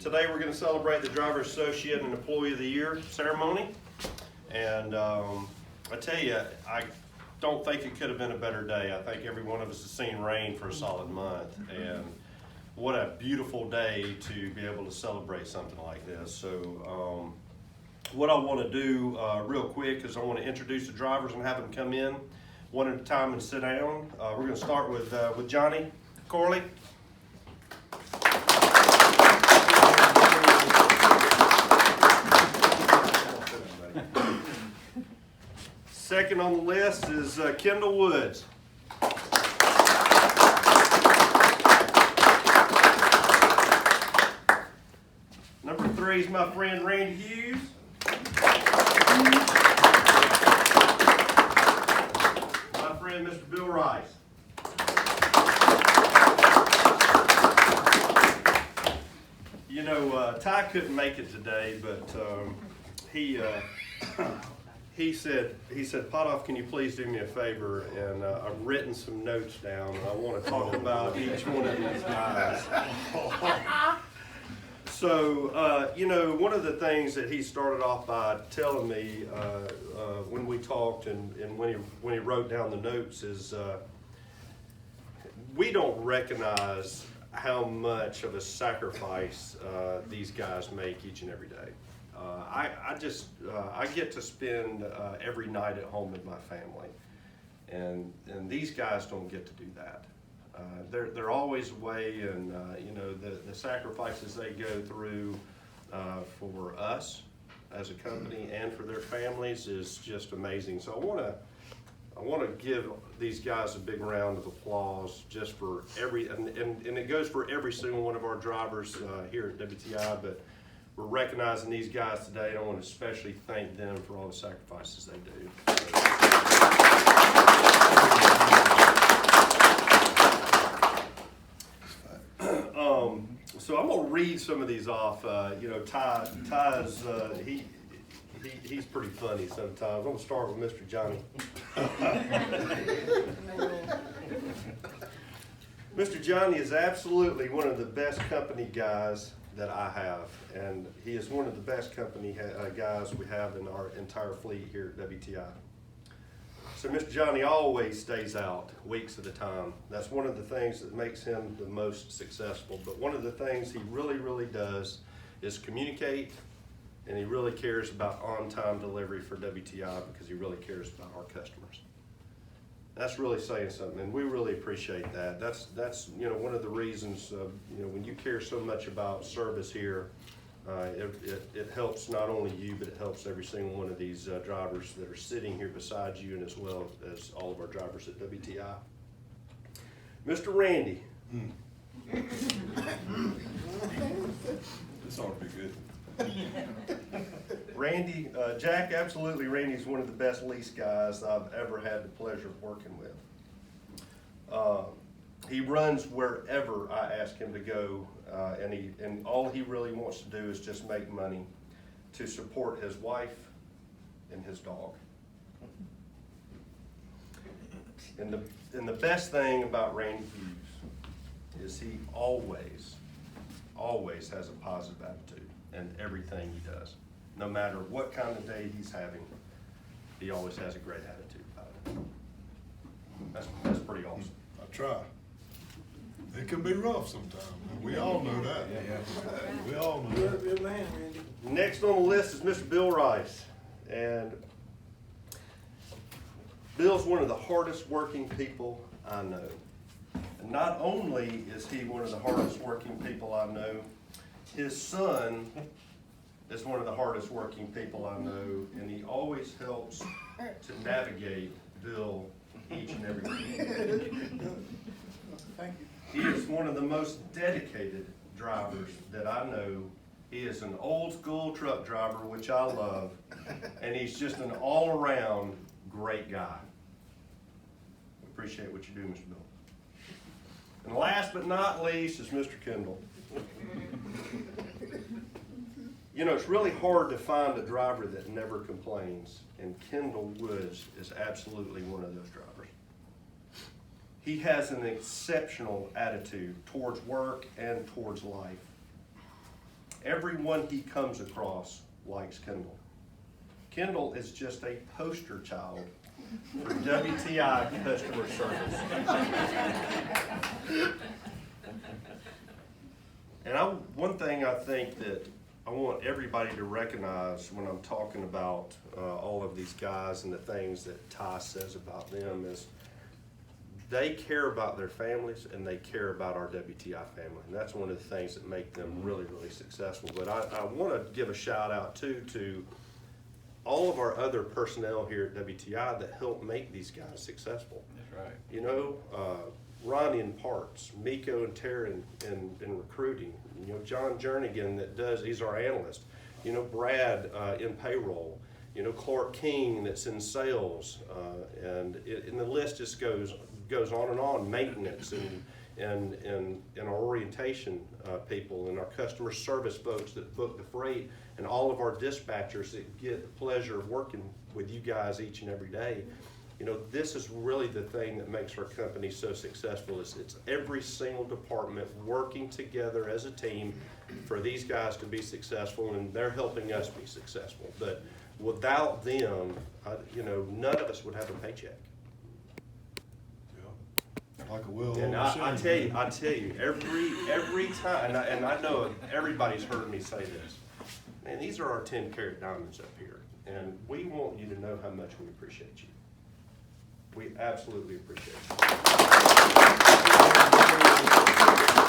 Today we're going to celebrate the Driver Associate and Employee of the Year ceremony. And I tell you, I don't think it could have been a better day. I think every one of us has seen rain for a solid month. And what a beautiful day to be able to celebrate something like this. So what I want to do real quick is I want to introduce the drivers and have them come in one at a time and sit down. We're going to start with Johnny Corley. Second on the list is Kendall Woods. Number 3 is my friend Randy Hughes. My friend Mr. Bill Rice. You know, Ty couldn't make it today, but he said, Potthoff, can you please do me a favor? And I've written some notes down, and I want to talk about each one of these guys. So, you know, one of the things that he started off by telling me when we talked and when he wrote down the notes is we don't recognize how much of a sacrifice these guys make each and every day. I get to spend every night at home with my family, and these guys don't get to do that. They're always away, and you know, the sacrifices they go through for us as a company and for their families is just amazing. So I want to give these guys a big round of applause just for and it goes for every single one of our drivers here at WTI, but we're recognizing these guys today, and I want to especially thank them for all the sacrifices they do. So I'm going to read some of these off. You know, Ty's he's pretty funny sometimes. I'm going to start with Mr. Johnny. Mr. Johnny is absolutely one of the best company guys that I have, and he is one of the best company guys we have in our entire fleet here at WTI. So Mr. Johnny always stays out weeks at a time. That's one of the things that makes him the most successful. But one of the things he really does is communicate, and he really cares about on-time delivery for WTI because he really cares about our customers. That's really saying something, and we really appreciate that. That's you know, one of the reasons you know, when you care so much about service here, it helps not only you, but it helps every single one of these drivers that are sitting here beside you, and as well as all of our drivers at WTI. Mr. Randy. This ought to be good. Randy, Jack, absolutely, Randy's one of the best lease guys I've ever had the pleasure of working with. He runs wherever I ask him to go, and all he really wants to do is just make money to support his wife and his dog. And the best thing about Randy Hughes is he always has a positive attitude in everything he does. No matter what kind of day he's having, he always has a great attitude about it. That's pretty awesome. I try. It can be rough sometimes. We all know that. We all know that. Good man, Randy. Next on the list is Mr. Bill Rice. And Bill's one of the hardest working people I know. And not only is he one of the hardest working people I know, his son is one of the hardest working people I know, and he always helps to navigate Bill each and every day. Thank you. He is one of the most dedicated drivers that I know. He is an old school truck driver, which I love, and he's just an all-around great guy. We appreciate what you do, Mr. Bill. And last but not least is Mr. Kendall. You know, it's really hard to find a driver that never complains, and Kendall Woods is absolutely one of those drivers. He has an exceptional attitude towards work and towards life. everyone he comes across likes Kendall. Kendall is just a poster child for WTI customer service. And one thing I think that I want everybody to recognize when I'm talking about all of these guys and the things that Ty says about them is they care about their families and they care about our WTI family. And that's one of the things that make them really, really successful. But I want to give a shout out too to all of our other personnel here at WTI that help make these guys successful. That's right. You know, Ronnie in parts, Miko and Taryn in recruiting, you know, John Jernigan he's our analyst, you know, Brad in payroll, you know, Clark King that's in sales, and the list just goes on and on, maintenance and our orientation people and our customer service folks that book the freight and all of our dispatchers that get the pleasure of working with you guys each and every day. You know, this is really the thing that makes our company so successful. It's every single department working together as a team for these guys to be successful, and they're helping us be successful. But without them, you know, none of us would have a paycheck. Like a well-oiled And machine. I tell you, every time, and I know everybody's heard me say this, man, these are our 10-carat diamonds up here, and we want you to know how much we appreciate you. We absolutely appreciate you.